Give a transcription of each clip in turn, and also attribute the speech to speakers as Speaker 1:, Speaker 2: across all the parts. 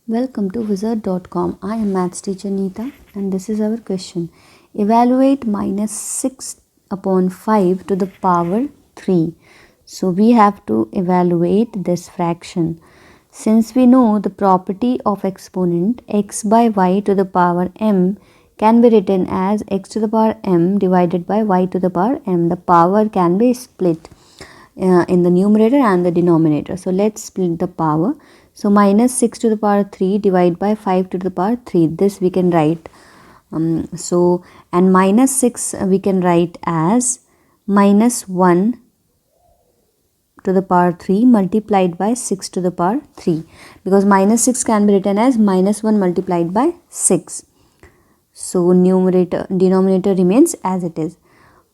Speaker 1: Welcome to wizard.com. I am maths teacher Neeta and this is our question. Evaluate minus 6 upon 5 to the power 3. So we have to evaluate this fraction. Since we know the property of exponent x by y to the power m can be written as x to the power m divided by y to the power m. The power can be split in the numerator and the denominator. So let's split the power. So minus 6 to the power 3 divided by 5 to the power 3. This we can write. And minus 6 we can write as minus 1 to the power 3 multiplied by 6 to the power 3. Because minus 6 can be written as minus 1 multiplied by 6. So denominator remains as it is.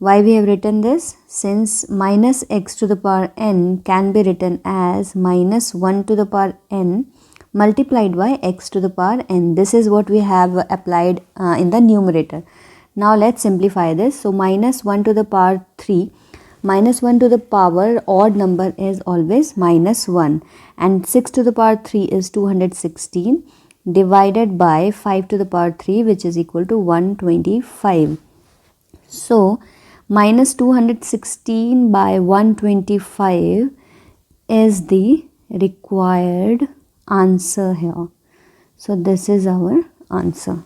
Speaker 1: Why we have written this? Since minus x to the power n can be written as minus 1 to the power n multiplied by x to the power n. This is what we have applied in the numerator. Now let's simplify this. So minus 1 to the power 3. Minus 1 to the power odd number is always minus 1. And 6 to the power 3 is 216 divided by 5 to the power 3, which is equal to 125. So minus 216 by 125 is the required answer here. So this is our answer.